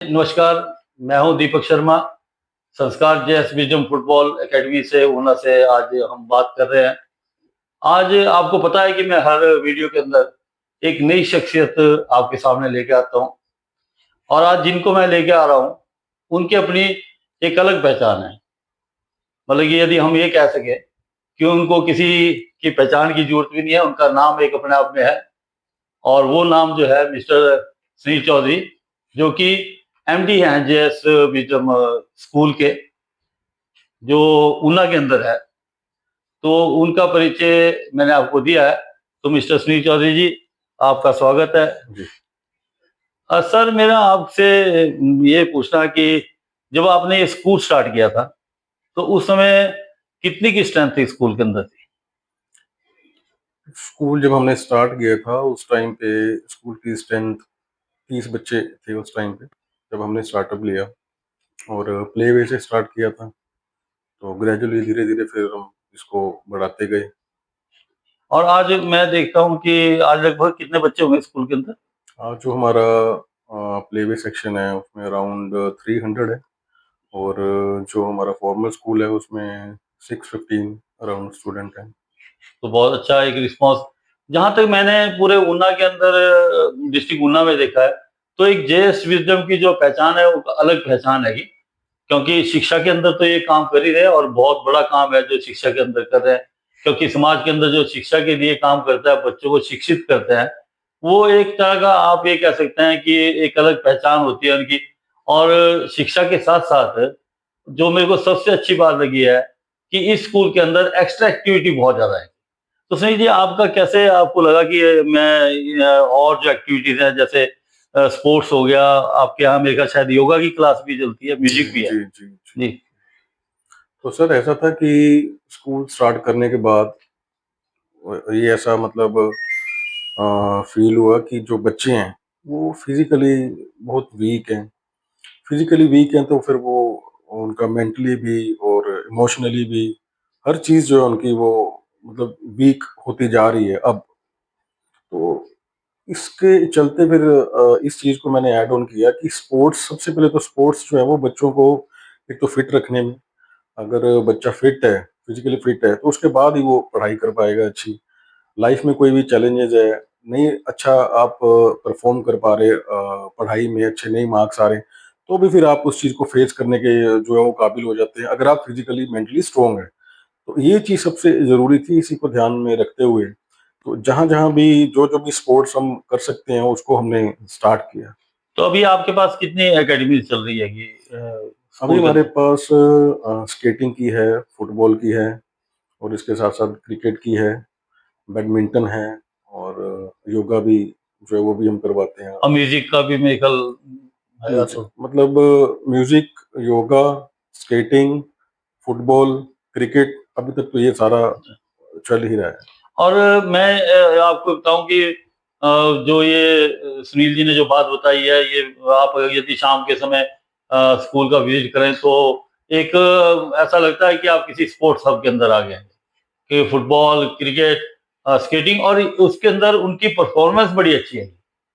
नमस्कार, मैं हूं दीपक शर्मा। संस्कार जेएस विजडम फुटबॉल एकेडमी से ऊना से आज हम बात कर रहे हैं। आज आपको पता है कि मैं हर वीडियो के अंदर एक नई शख्सियत आपके सामने लेके आता हूं और आज जिनको मैं लेके आ रहा हूं, उनकी अपनी एक अलग पहचान है। मतलब कि यदि हम ये कह सकें कि उनको किसी की पहचान की जरूरत भी नहीं है, उनका नाम एक अपने आप में है और वो नाम जो है मिस्टर सुनील चौधरी, जो कि एमडी हैं जेएस विजडम स्कूल के, जो ऊना के अंदर है। तो उनका परिचय मैंने आपको दिया है। तो मिस्टर सुनील चौधरी जी, आपका स्वागत है जी। सर, मेरा आपसे ये पूछना कि जब आपने ये स्कूल स्टार्ट किया था, तो उस समय कितनी की स्ट्रेंथ थी स्कूल के अंदर थी? स्कूल जब हमने स्टार्ट किया था उस टाइम पे स्कूल की स्ट्रेंथ 30 बच्चे थे उस टाइम पे, जब हमने स्टार्टअप लिया और प्ले वे से स्टार्ट किया था। तो ग्रेजुअली धीरे धीरे फिर हम इसको बढ़ाते गए। और आज मैं देखता हूँ कि आज लगभग कितने बच्चे होंगे स्कूल के अंदर? आज जो हमारा प्ले वे सेक्शन है उसमें अराउंड 300 है और जो हमारा फॉर्मल स्कूल है उसमें 615 अराउंड स्टूडेंट हैं। तो बहुत अच्छा एक रिस्पांस। जहां तक मैंने पूरे ऊना के अंदर, डिस्ट्रिक्ट ऊना में देखा है, तो एक जेएस विजडम की जो पहचान है वो अलग पहचान है। क्योंकि शिक्षा के अंदर तो ये काम कर ही रहे हैं और बहुत बड़ा काम है जो शिक्षा के अंदर कर रहे हैं। क्योंकि समाज के अंदर जो शिक्षा के लिए काम करता है, बच्चों को शिक्षित करते हैं, वो एक तरह का आप ये कह सकते हैं कि एक अलग पहचान होती है उनकी। और शिक्षा के साथ साथ जो मेरे को सबसे अच्छी बात लगी है कि इस स्कूल के अंदर एक्स्ट्रा एक्टिविटी बहुत ज्यादा है। तो सही जी, आपका कैसे आपको लगा कि मैं और जो एक्टिविटीज हैं, जैसे स्पोर्ट्स हो गया, आपके यहाँ मेरे ख्याल शायद योगा की क्लास भी चलती है, जी म्यूजिक भी है। जी जी जी। जी। तो सर ऐसा था कि स्कूल स्टार्ट करने के बाद ये ऐसा मतलब फील हुआ कि जो बच्चे हैं वो फिजिकली बहुत वीक हैं। फिजिकली वीक हैं तो फिर वो उनका मेंटली भी और इमोशनली भी हर चीज़ जो है उनकी वो मतलब वीक होती जा रही है अब। तो इसके चलते फिर इस चीज़ को मैंने ऐड ऑन किया कि स्पोर्ट्स, सबसे पहले तो स्पोर्ट्स जो है वो बच्चों को एक तो फिट रखने में, अगर बच्चा फिट है, फिजिकली फिट है, तो उसके बाद ही वो पढ़ाई कर पाएगा अच्छी। लाइफ में कोई भी चैलेंजेस है, नहीं अच्छा आप परफॉर्म कर पा रहे पढ़ाई में अच्छे नहीं मार्क्स आ रहे, तो भी फिर आप उस चीज़ को फेस करने के जो है वो काबिल हो जाते हैं अगर आप फिजिकली मेंटली स्ट्रांग हैं। तो ये चीज़ सबसे ज़रूरी थी, इसी को ध्यान में रखते हुए तो जहाँ जहाँ भी जो भी स्पोर्ट्स हम कर सकते हैं उसको हमने स्टार्ट किया। तो अभी आपके पास कितनी एकेडमी चल रही है कि अभी स्कूल के हमारे अंदर? पास स्केटिंग की है, फुटबॉल की है और इसके साथ साथ क्रिकेट की है, बैडमिंटन है और योगा भी जो है वो भी हम करवाते हैं। और म्यूजिक का भी मेरे ख्याल जी, हैगा जी। तो। मतलब music, yoga, skating, football, cricket अभी तक तो ये सारा चल ही रहा है। और मैं आपको बताऊं कि जो ये सुनील जी ने जो बात बताई है, ये आप यदि शाम के समय स्कूल का विजिट करें तो एक ऐसा लगता है कि आप किसी स्पोर्ट्स हब के अंदर आ गए हैं। कि फुटबॉल, क्रिकेट, स्केटिंग, और उसके अंदर उनकी परफॉर्मेंस बड़ी अच्छी है।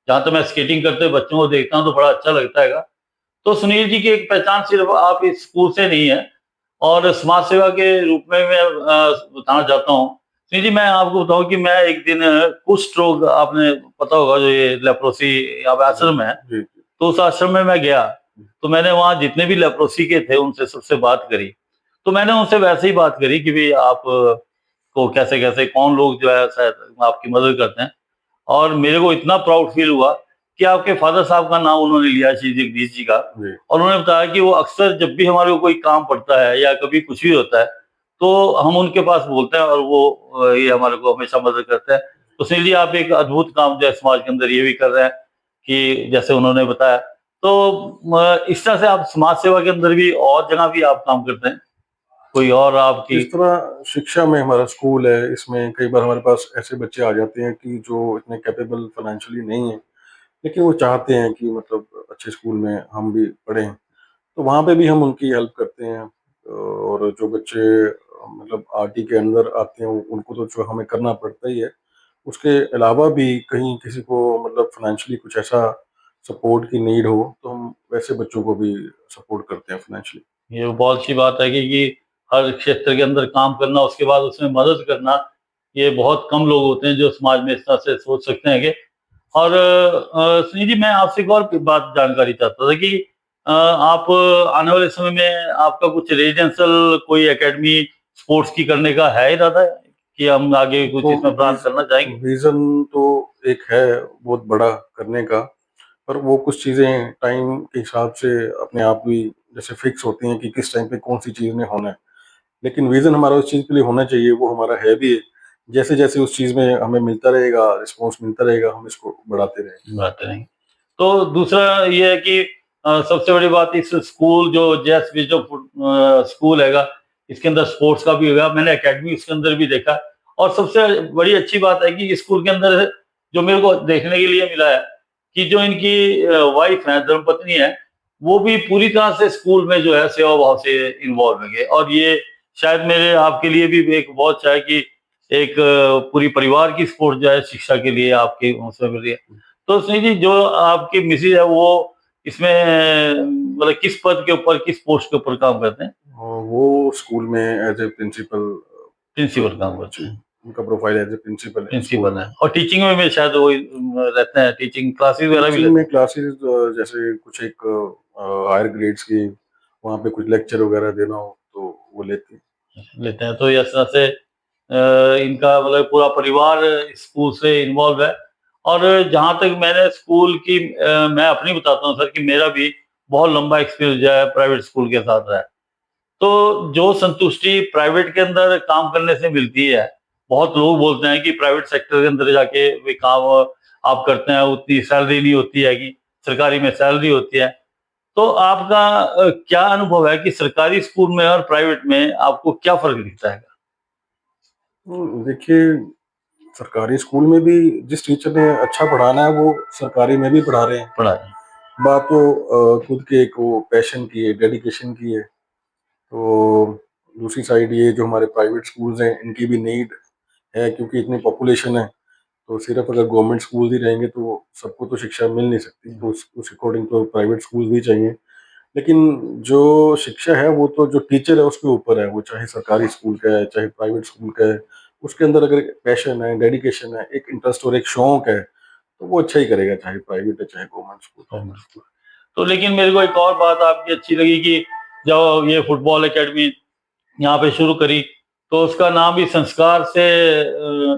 जहाँ तक मैं स्केटिंग करते हुए बच्चों को देखता हूँ तो बड़ा अच्छा लगता है। तो सुनील जी की एक पहचान सिर्फ आप इस स्कूल से नहीं है, और समाज सेवा के रूप में मैं बताना चाहता हूँ। सुनील जी, मैं आपको बताऊं कि मैं एक दिन कुष्ठ रोग, आपने पता होगा जो ये लेप्रोसी अब जी, आश्रम है, जी, जी। तो उस आश्रम में मैं गया। तो मैंने वहाँ जितने भी लेप्रोसी के थे उनसे सबसे बात करी। तो मैंने उनसे वैसे ही बात करी कि भाई आप को कैसे कैसे कौन लोग जो है शायद आपकी मदद करते हैं। और मेरे को इतना प्राउड फील हुआ कि आपके फादर साहब का नाम उन्होंने लिया, श्री जगदीश जी का। जी। और उन्होंने बताया कि वो अक्सर जब भी हमारे को कोई काम पड़ता है या कभी कुछ भी होता है, तो हम उनके पास बोलते हैं और वो ये हमारे को हमेशा मदद करते हैं। तो इसलिए आप एक अद्भुत काम जो है समाज के अंदर ये भी कर रहे हैं कि जैसे उन्होंने बताया। तो इस तरह से आप समाज सेवा के अंदर भी और जगह भी आप काम करते हैं, कोई और आपकी? जिस तरह शिक्षा में हमारा स्कूल है, इसमें कई बार हमारे पास ऐसे बच्चे आ जाते हैं कि जो इतने कैपेबल फाइनेंशियली नहीं है, लेकिन वो चाहते हैं कि मतलब अच्छे स्कूल में हम भी पढ़ें। तो वहाँ पे भी हम उनकी हेल्प करते हैं और जो बच्चे मतलब आरटी के अंदर आते हैं उनको तो जो हमें करना पड़ता ही है। उसके अलावा भी कहीं किसी को मतलब फाइनेंशियली कुछ ऐसा सपोर्ट की नीड हो तो हम वैसे बच्चों को भी सपोर्ट करते हैं फाइनेंशियली। ये बहुत अच्छी बात है कि हर क्षेत्र के अंदर काम करना, उसके बाद उसमें मदद करना, ये बहुत कम लोग होते हैं जो समाज में इस तरह से सोच सकते हैं कि। और सुनील जी, मैं आपसे एक और बात जानकारी चाहता था कि आप आने वाले समय में आपका कुछ रेजिडेंशियल कोई एकेडमी स्पोर्ट्स की करने का है इरादा कि हम आगे कुछ तो इसमें प्लान करना चाहेंगे? विजन तो एक है बहुत बड़ा करने का, पर वो कुछ चीज़ें टाइम के हिसाब से अपने आप भी जैसे फिक्स होती हैं कि किस टाइम पे कौन सी चीज़ में होना है। लेकिन विजन हमारा उस चीज़ के लिए होना चाहिए, वो हमारा है भी है। जैसे जैसे उस चीज़ में हमें मिलता रहेगा, रिस्पॉन्स मिलता रहेगा, हम इसको बढ़ाते रहेंगे। बढ़ाते रहेंगे। तो दूसरा ये है कि सबसे बड़ी बात, इस स्कूल जो जेएस विजडम स्कूल हैगा, इसके अंदर स्पोर्ट्स का भी होगा, मैंने एकेडमी उसके अंदर भी देखा। और सबसे बड़ी अच्छी बात है कि स्कूल के अंदर जो मेरे को देखने के लिए मिला है कि जो इनकी वाइफ है, धर्मपत्नी है, वो भी पूरी तरह से स्कूल में जो है सेवा भाव से इन्वॉल्व है। और ये शायद मेरे आपके लिए भी एक बहुत अच्छा है कि एक पूरी परिवार की सपोर्ट जो है शिक्षा के लिए आपकी उसमें मिल रही है। तो सुनील जी, जो आपकी मिसेज है वो इसमें मतलब किस पद के ऊपर, किस पोस्ट के ऊपर काम करते हैं? और वो स्कूल में एज ए प्रिंसिपल, प्रिंसिपल काम जी, करते हैं। उनका प्रोफाइल एज ए प्रिंसिपल है स्कूल प्रिंसिपल में। है और टीचिंग में भी शायद वो रहते हैं, टीचिंग क्लासेस वगैरह भी टीचिंग लेते में हैं। क्लासेस जैसे कुछ एक हायर ग्रेड्स की, वहाँ पे कुछ लेक्चर वगैरह देना हो तो वो लेते हैं। लेते हैं तो इस तरह से इनका मतलब पूरा परिवार स्कूल से इन्वॉल्व है। और जहाँ तक मैंने स्कूल की मैं अपनी बताता हूँ सर कि मेरा भी बहुत लंबा एक्सपीरियंस जो है प्राइवेट स्कूल के साथ रहा है। तो जो संतुष्टि प्राइवेट के अंदर काम करने से मिलती है, बहुत लोग बोलते हैं कि प्राइवेट सेक्टर के अंदर जाके भी काम आप करते हैं, उतनी सैलरी नहीं होती है कि सरकारी में सैलरी होती है। तो आपका क्या अनुभव है कि सरकारी स्कूल में और प्राइवेट में आपको क्या फ़र्क दिखता है? देखिए, सरकारी स्कूल में भी जिस टीचर ने अच्छा पढ़ाना है वो सरकारी में भी पढ़ा रहे हैं। पढ़ाई? बात तो खुद के एक वो पैशन की है, डेडिकेशन की है। तो दूसरी साइड ये जो हमारे प्राइवेट स्कूल्स हैं इनकी भी नीड है, क्योंकि इतनी पॉपुलेशन है। तो सिर्फ अगर गवर्नमेंट स्कूल ही रहेंगे तो सबको तो शिक्षा मिल नहीं सकती, तो उस अकॉर्डिंग तो प्राइवेट स्कूल भी चाहिए। लेकिन जो शिक्षा है वो तो जो टीचर है उसके ऊपर है, वो चाहे सरकारी स्कूल का है चाहे प्राइवेट स्कूल का है। उसके अंदर अगर पैशन है, डेडिकेशन है, एक इंटरेस्ट और एक शौक है, तो वो अच्छा ही करेगा, चाहे प्राइवेट है चाहे गवर्नमेंट स्कूल है। Government school. तो लेकिन मेरे को एक और बात आपकी अच्छी लगी कि जब ये फुटबॉल एकेडमी यहाँ पे शुरू करी, तो उसका नाम भी संस्कार से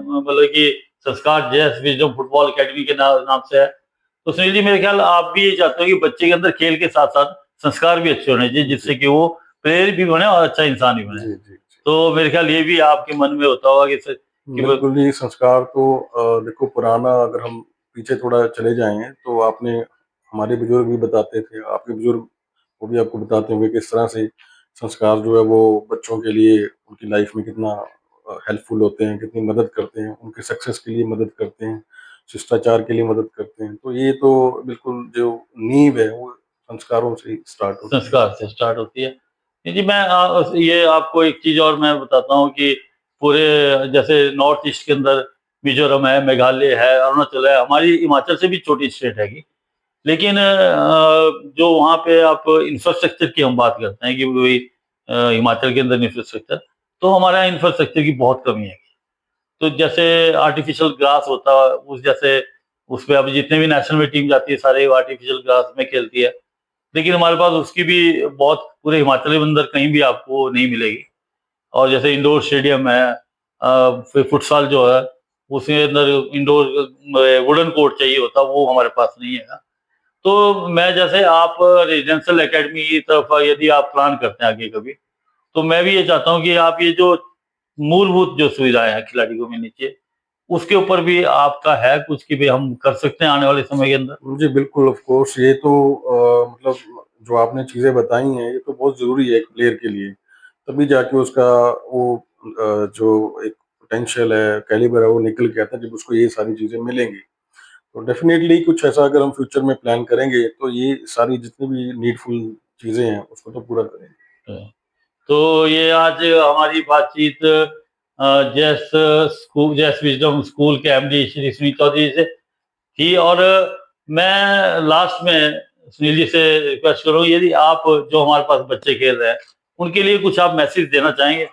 मतलब कि संस्कार जेएस विजडम फुटबॉल एकेडमी के नाम से है। तो सुनील जी, मेरे ख्याल आप भी ये चाहते हो कि बच्चे के अंदर खेल के साथ-साथ संस्कार भी अच्छे होने चाहिए, जी जिससे कि वो प्रेरित भी बने और अच्छा इंसान भी बने। जी जी जी। तो मेरे ख्याल ये भी आपके मन में होता होगा कि वो। बिल्कुल, ये संस्कार तो देखो पुराना, अगर हम पीछे थोड़ा चले जाएँ तो आपने हमारे बुजुर्ग भी बताते थे, आपके बुजुर्ग वो भी आपको बताते होंगे किस तरह से संस्कार जो है वो बच्चों के लिए उनकी लाइफ में कितना हेल्पफुल होते हैं, कितनी मदद करते हैं, उनके सक्सेस के लिए मदद करते हैं, शिष्टाचार के लिए मदद करते हैं। तो ये तो बिल्कुल जो नींव है वो संस्कारों से ही स्टार्ट होती है। संस्कार से स्टार्ट होती है। नहीं जी, मैं ये आपको एक चीज़ और मैं बताता हूँ कि पूरे जैसे नॉर्थ ईस्ट के अंदर मिज़ोरम है, मेघालय है, अरुणाचल है, हमारी हिमाचल से भी छोटी स्टेट हैगी। लेकिन जो वहाँ पे आप इंफ्रास्ट्रक्चर की हम बात करते हैं कि वही हिमाचल के अंदर इंफ्रास्ट्रक्चर, तो हमारे यहाँ इंफ्रास्ट्रक्चर की बहुत कमी है। तो जैसे आर्टिफिशियल ग्रास होता है, उस जैसे उसपे अब जितने भी नेशनल में टीम जाती है, सारे आर्टिफिशियल ग्रास में खेलती है। लेकिन हमारे पास उसकी भी बहुत पूरे हिमाचल के अंदर कहीं भी आपको नहीं मिलेगी। और जैसे इंडोर स्टेडियम है, फिर फुटसाल जो है, उसके अंदर इंडोर वुडन कोर्ट चाहिए होता, वो हमारे पास नहीं है। तो मैं जैसे आप रेजिडेंशियल एकेडमी की तरफ यदि आप प्लान करते हैं आगे कभी, तो मैं भी ये चाहता हूँ कि आप ये जो मूलभूत जो सुविधाएँ हैं खिलाड़ी को मिलनी चाहिए, उसके ऊपर भी आपका है कुछ कि भई हम कर सकते हैं आने वाले समय के अंदर? जी, बिल्कुल, ऑफ़ कोर्स ये तो मतलब जो आपने चीज़ें बताई हैं, ये तो बहुत ज़रूरी है एक प्लेयर के लिए। तभी जाके उसका वो जो एक पोटेंशियल है, कैलिबर है, वो निकल के आता है जब उसको ये सारी चीज़ें मिलेंगी। तो डेफ़िनेटली कुछ ऐसा अगर हम फ्यूचर में प्लान करेंगे, तो ये सारी जितनी भी नीडफुल चीज़ें हैं, उसको तो पूरा करेंगे। तो ये आज हमारी बातचीत जेएस विज़डम स्कूल के एमडी श्री सुनील चौधरी से थी। और मैं लास्ट में सुनील जी से रिक्वेस्ट करूँ, यदि आप जो हमारे पास बच्चे खेल रहे हैं उनके लिए कुछ आप मैसेज देना चाहेंगे?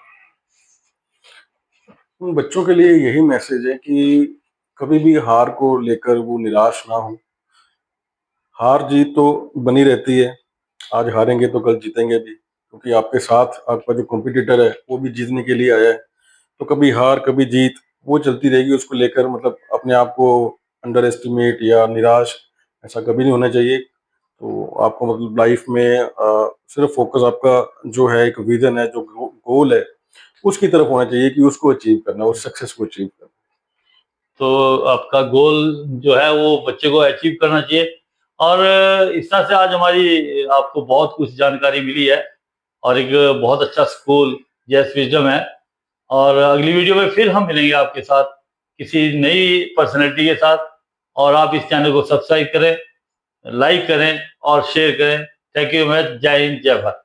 उन बच्चों के लिए यही मैसेज है कि कभी भी हार को लेकर वो निराश ना हो। हार जीत तो बनी रहती है, आज हारेंगे तो कल जीतेंगे भी, क्योंकि आपके साथ आपका जो कॉम्पिटिटर है वो भी जीतने के लिए आया है। तो कभी हार कभी जीत वो चलती रहेगी, उसको लेकर मतलब अपने आप को अंडर एस्टिमेट या निराश ऐसा कभी नहीं होना चाहिए। तो आपको मतलब लाइफ में सिर्फ फोकस आपका जो है, एक विजन है, जो गोल है, उसकी तरफ होना चाहिए कि उसको अचीव करना, उस सक्सेस को अचीव करना। तो आपका गोल जो है वो बच्चे को अचीव करना चाहिए। और इस तरह से आज हमारी आपको बहुत कुछ जानकारी मिली है और एक बहुत अच्छा स्कूल जेएस विजडम है। और अगली वीडियो में फिर हम मिलेंगे आपके साथ किसी नई पर्सनैलिटी के साथ। और आप इस चैनल को सब्सक्राइब करें, लाइक करें और शेयर करें। Thank you very much. जय हिंद, जय भारत।